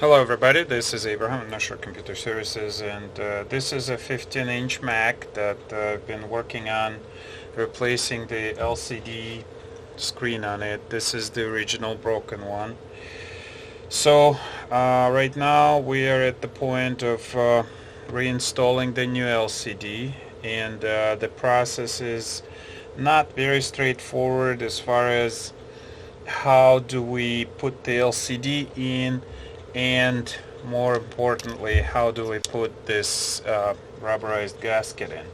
Hello everybody, this is Abraham, National Computer Services, and this is a 15-inch Mac that I've been working on replacing the LCD screen on it. This is the original broken one. So right now we are at the point of reinstalling the new LCD, and the process is not very straightforward as far as how do we put the LCD in, and more importantly, how do we put this rubberized gasket in.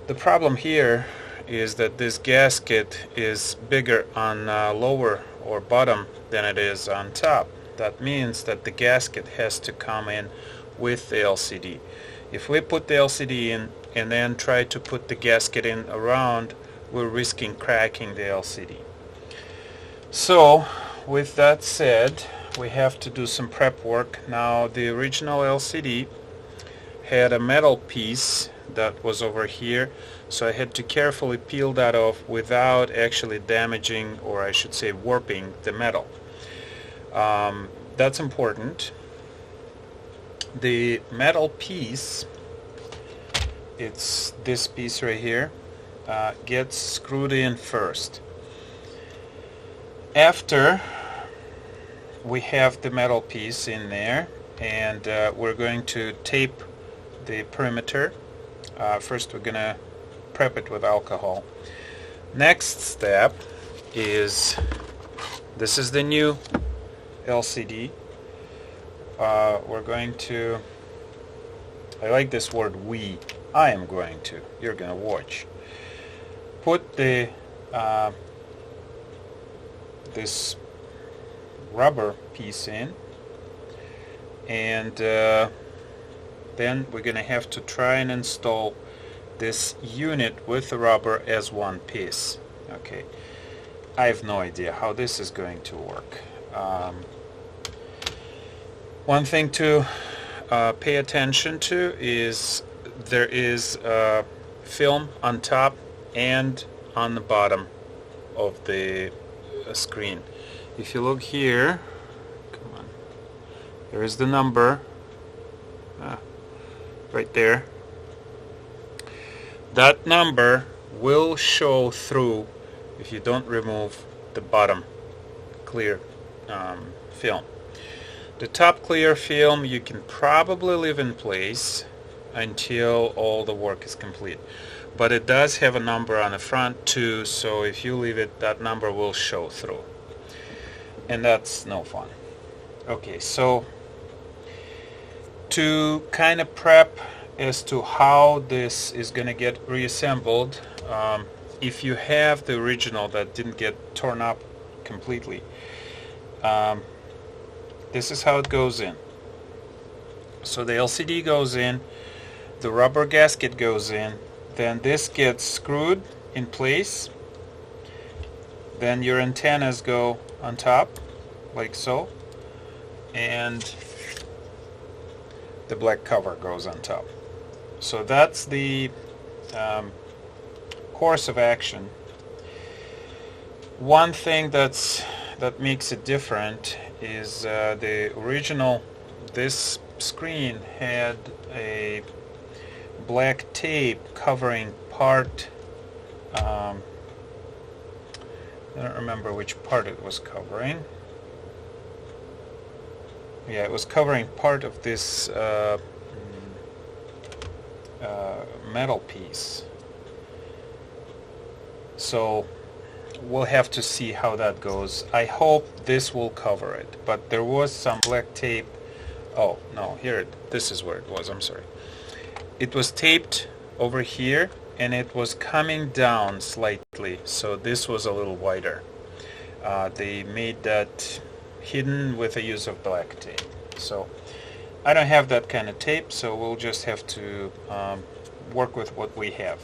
The problem here is that this gasket is bigger on lower or bottom than it is on top. That means that the gasket has to come in with the LCD. If we put the LCD in and then try to put the gasket in around, we're risking cracking the LCD. So with that said, we have to do some prep work. Now, the original LCD had a metal piece that was over here, so I had to carefully peel that off without actually damaging, or I should say warping, the metal. That's important. The metal piece, it's this piece right here, gets screwed in first. After we have the metal piece in there, and we're going to tape the perimeter. First we're going to prep it with alcohol. Next step is, this is the new LCD. We're going to, I like this word I am going to, you're going to watch, put the this rubber piece in, and then we're going to have to try and install this unit with the rubber as one piece. Okay, I have no idea how this is going to work. One thing to pay attention to is there is film on top and on the bottom of the screen. If you look here, come on, there is the number right there. That number will show through if you don't remove the bottom clear film. The top clear film you can probably leave in place until all the work is complete, but it does have a number on the front too, so if you leave it, that number will show through, and that's no fun. Okay, so to kind of prep as to how this is going to get reassembled, if you have the original that didn't get torn up completely, this is how it goes in. So the LCD goes in, the rubber gasket goes in, then this gets screwed in place, then your antennas go on top like so, and the black cover goes on top. So that's the course of action. One thing that makes it different is the original, this screen had a black tape covering part, I don't remember which part it was covering. Yeah, it was covering part of this metal piece. So we'll have to see how that goes. I hope this will cover it, but there was some black tape. Oh no, here this is where it was, I'm sorry. It was taped over here and it was coming down slightly, so this was a little wider. They made that hidden with the use of black tape. So I don't have that kind of tape, so we'll just have to work with what we have.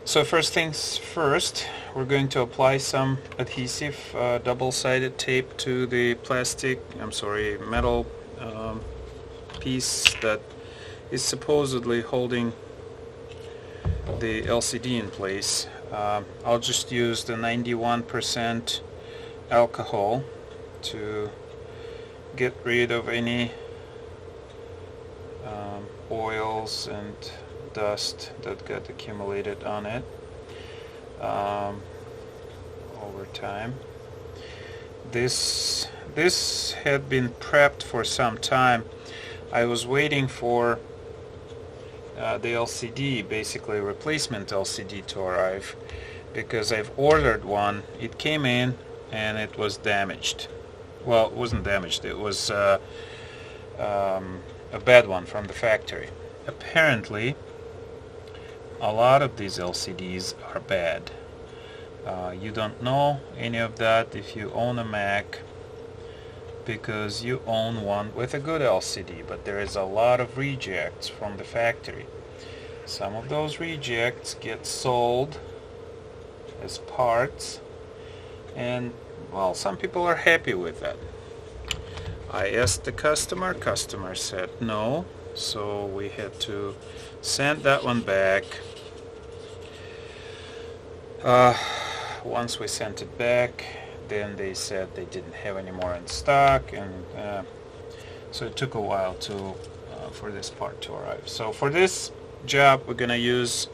So first things first, we're going to apply some adhesive double-sided tape to the metal piece that is supposedly holding the LCD in place. I'll just use the 91% alcohol to get rid of any oils and dust that got accumulated on it over time. This had been prepped for some time. I was waiting for the LCD, basically a replacement LCD, to arrive, because I've ordered one. It came in and it was damaged. Well, it wasn't damaged, it was a bad one from the factory. Apparently a lot of these LCDs are bad. You don't know any of that if you own a Mac, because you own one with a good LCD, but there is a lot of rejects from the factory. Some of those rejects get sold as parts, and well, some people are happy with that. I asked the customer said no, so we had to send that one back. Once we sent it back, then they said they didn't have any more in stock, and so it took a while to for this part to arrive. So for this job, we're gonna use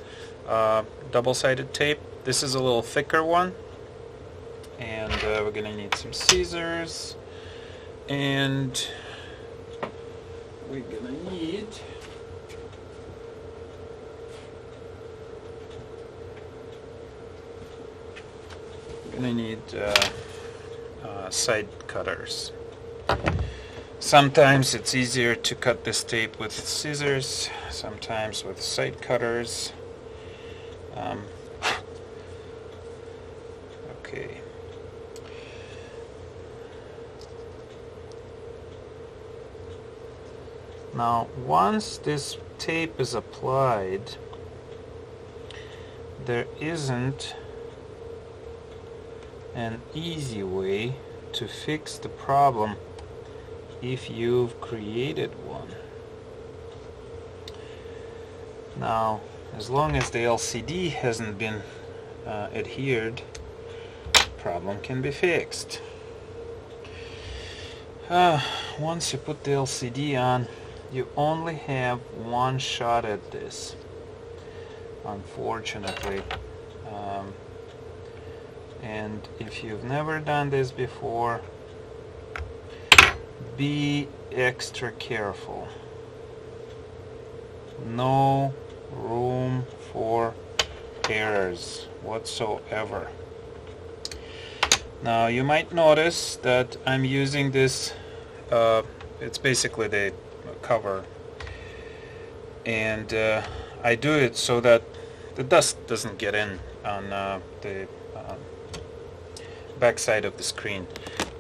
double-sided tape. This is a little thicker one, and we're gonna need some scissors, and we're gonna need side cutters. Sometimes it's easier to cut this tape with scissors, sometimes with side cutters. Okay. Now, once this tape is applied, there isn't an easy way to fix the problem if you've created one. Now, as long as the LCD hasn't been adhered, the problem can be fixed. Once you put the LCD on, you only have one shot at this, unfortunately. And if you've never done this before, be extra careful. No room for errors whatsoever. Now, you might notice that I'm using this, it's basically the cover, and I do it so that the dust doesn't get in on the back side of the screen.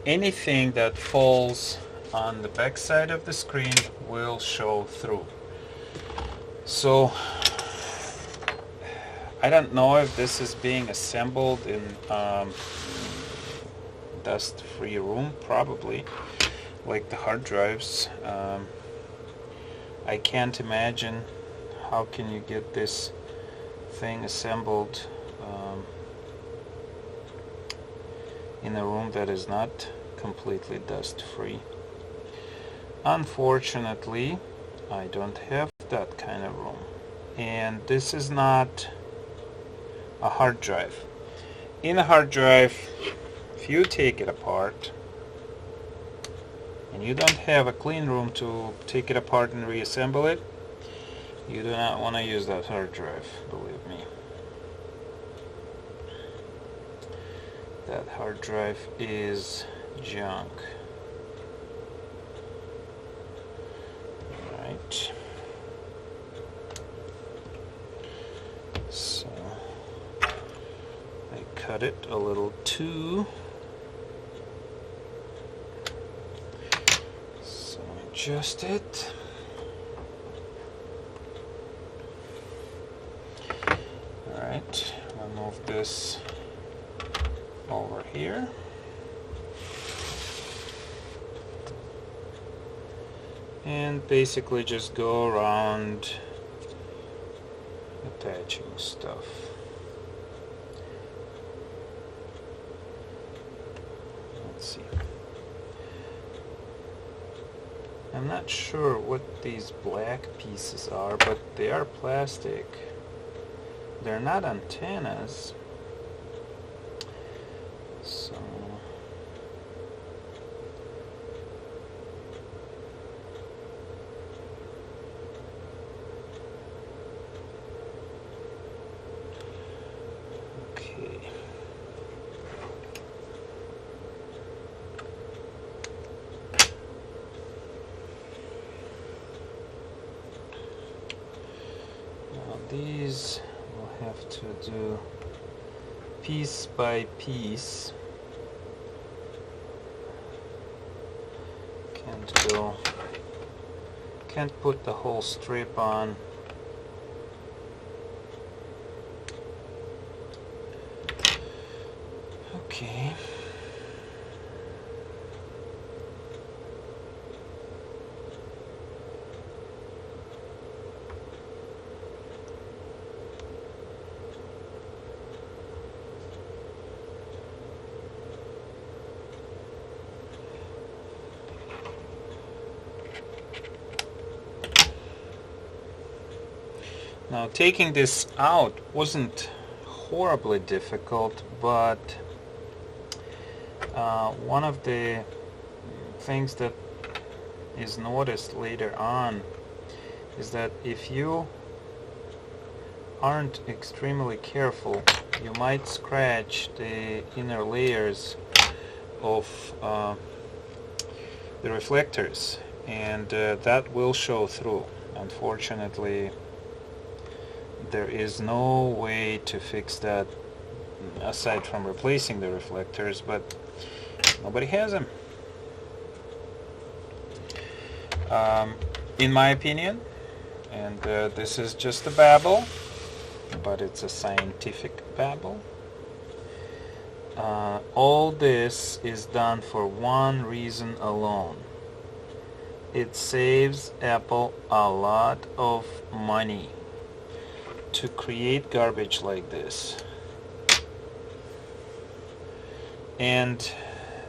Anything that falls on the back side of the screen will show through. So I don't know if this is being assembled in dust-free room, probably, like the hard drives. I can't imagine how can you get this thing assembled in a room that is not completely dust-free. Unfortunately, I don't have that kind of room, and this is not a hard drive. In a hard drive, if you take it apart and you don't have a clean room to take it apart and reassemble it, you do not want to use that hard drive, believe me. That hard drive is junk. Alright. So I cut it a little too. So adjust it. Alright, I'll move this over here. And basically just go around attaching stuff. Let's see. I'm not sure what these black pieces are, but they are plastic. They're not antennas. So okay. Now these we'll have to do piece by piece. Can't put the whole strip on. Okay. Now, taking this out wasn't horribly difficult, but one of the things that is noticed later on is that if you aren't extremely careful, you might scratch the inner layers of the reflectors, and that will show through. Unfortunately, there is no way to fix that aside from replacing the reflectors, but nobody has them. In my opinion, and this is just a babble, but it's a scientific babble, all this is done for one reason alone. It saves Apple a lot of money to create garbage like this. And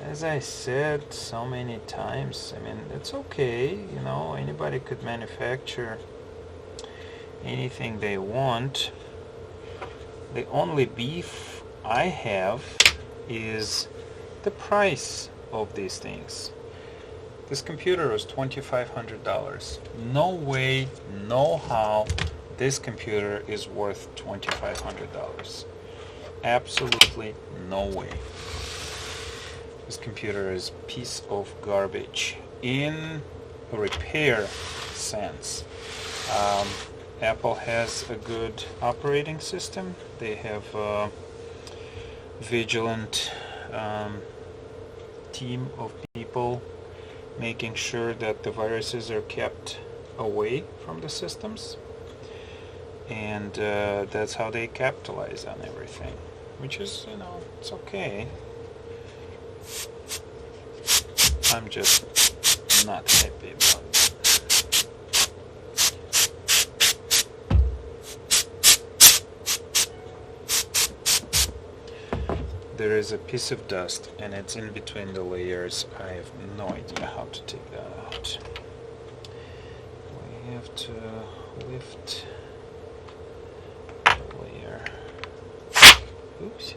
as I said so many times, I mean, it's okay, you know, anybody could manufacture anything they want. The only beef I have is the price of these things. This computer is $2,500. No way, no how this computer is worth $2,500. Absolutely no way. This computer is a piece of garbage in a repair sense. Apple has a good operating system. They have a vigilant team of people making sure that the viruses are kept away from the systems. And that's how they capitalize on everything, which is, you know, it's okay. I'm just not happy about it. There is a piece of dust and it's in between the layers. I have no idea how to take that out. We have to lift the layer. Oops.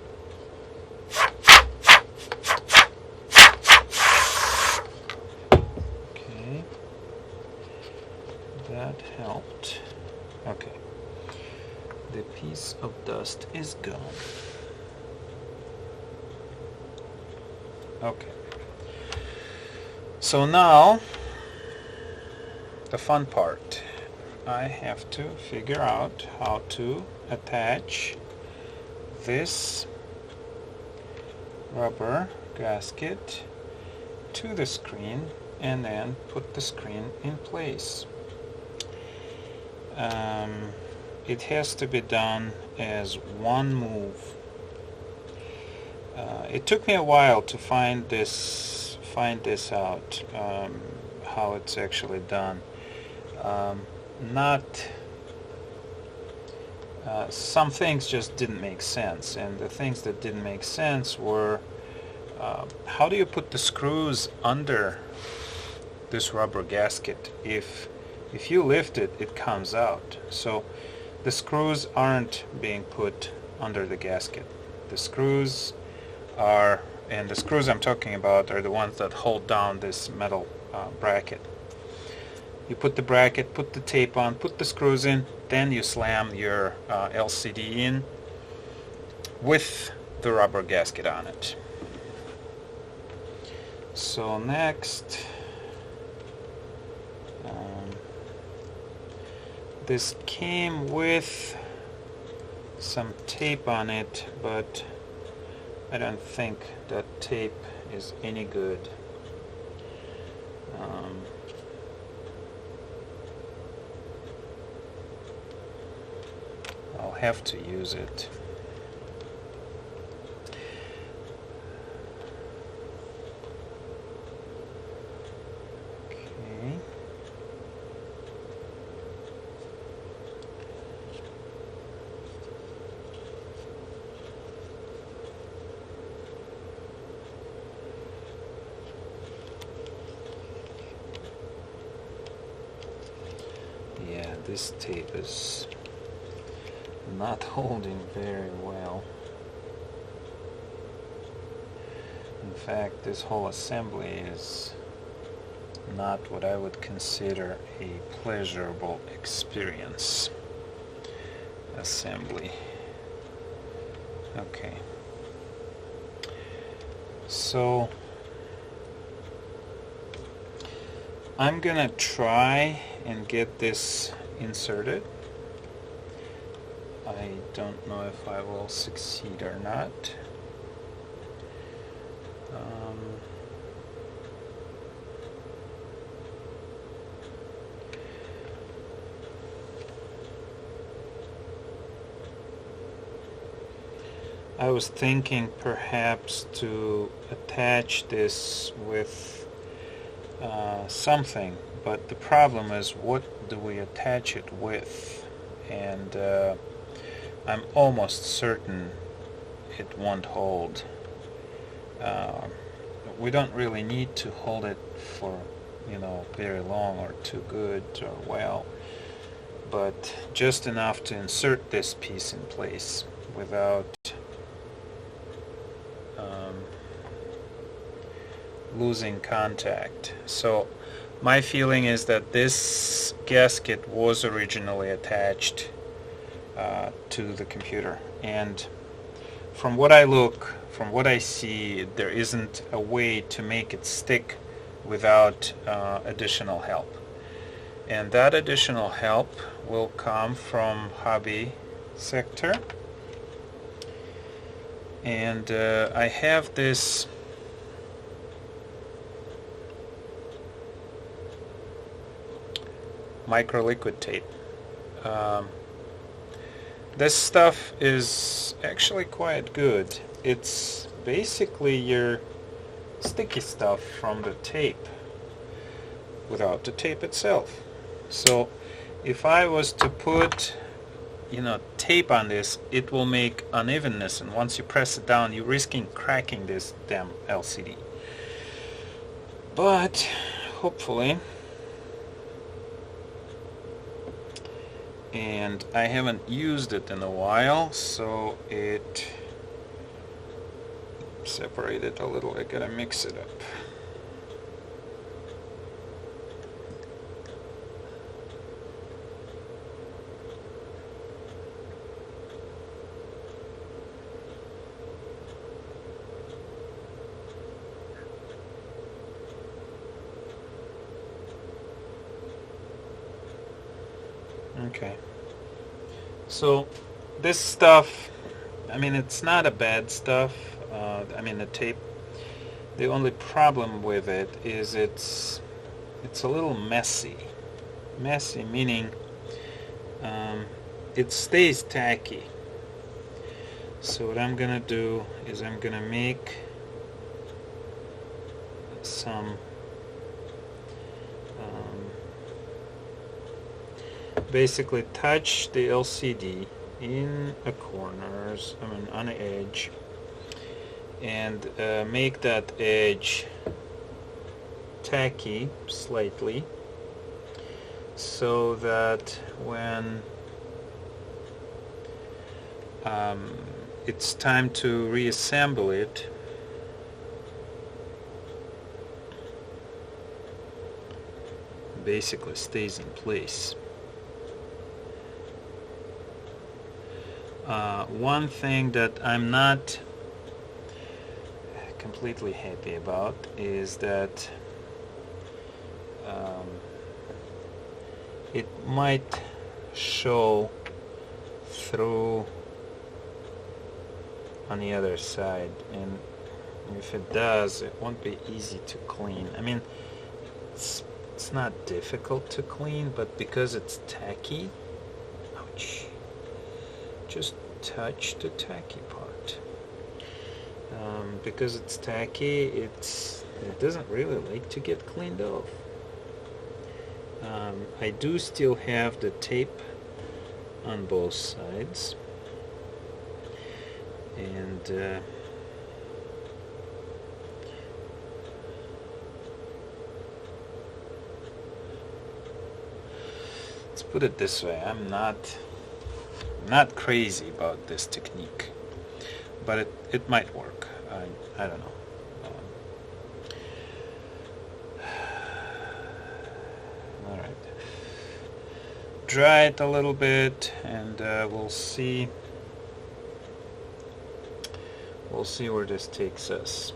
Okay. That helped. Okay. The piece of dust is gone. Okay. So now, the fun part. I have to figure out how to attach this rubber gasket to the screen and then put the screen in place. It has to be done as one move. It took me a while to find this out, how it's actually done. Some things just didn't make sense, and the things that didn't make sense were how do you put the screws under this rubber gasket. If you lift it, it comes out. So the screws aren't being put under the gasket. The screws are, and the screws I'm talking about are the ones that hold down this metal bracket. You put the bracket, put the tape on, put the screws in, then you slam your LCD in with the rubber gasket on it. So next, this came with some tape on it, but I don't think that tape is any good. I'll have to use it. Okay. Yeah, this tape is not holding very well. In fact, this whole assembly is not what I would consider a pleasurable experience. Assembly. Okay. So I'm gonna try and get this inserted. I don't know if I will succeed or not. I was thinking perhaps to attach this with something, but the problem is, what do we attach it with? And I'm almost certain it won't hold. We don't really need to hold it for, very long or too good or well, but just enough to insert this piece in place without losing contact. So my feeling is that this gasket was originally attached to the computer, and from what I see, there isn't a way to make it stick without additional help, and that additional help will come from hobby sector. And I have this micro liquid tape. This stuff is actually quite good. It's basically your sticky stuff from the tape without the tape itself. So if I was to put tape on this, it will make unevenness, and once you press it down, you're risking cracking this damn LCD. But hopefully, and I haven't used it in a while, so it separated a little. I gotta mix it up. Okay, so this stuff, it's not a bad stuff. The tape, the only problem with it is it's a little messy. Messy meaning it stays tacky. So what I'm gonna do is I'm gonna make some basically touch the LCD in a corners, on the edge, and make that edge tacky slightly, so that when it's time to reassemble it, basically stays in place. One thing that I'm not completely happy about is that it might show through on the other side, and if it does, it won't be easy to clean. I mean, it's not difficult to clean, but because it's tacky, ouch, just touch the tacky part. Because it's tacky, it doesn't really like to get cleaned off. I do still have the tape on both sides, and let's put it this way, I'm not crazy about this technique, but it might work. I don't know. Alright. Dry it a little bit, and we'll see where this takes us.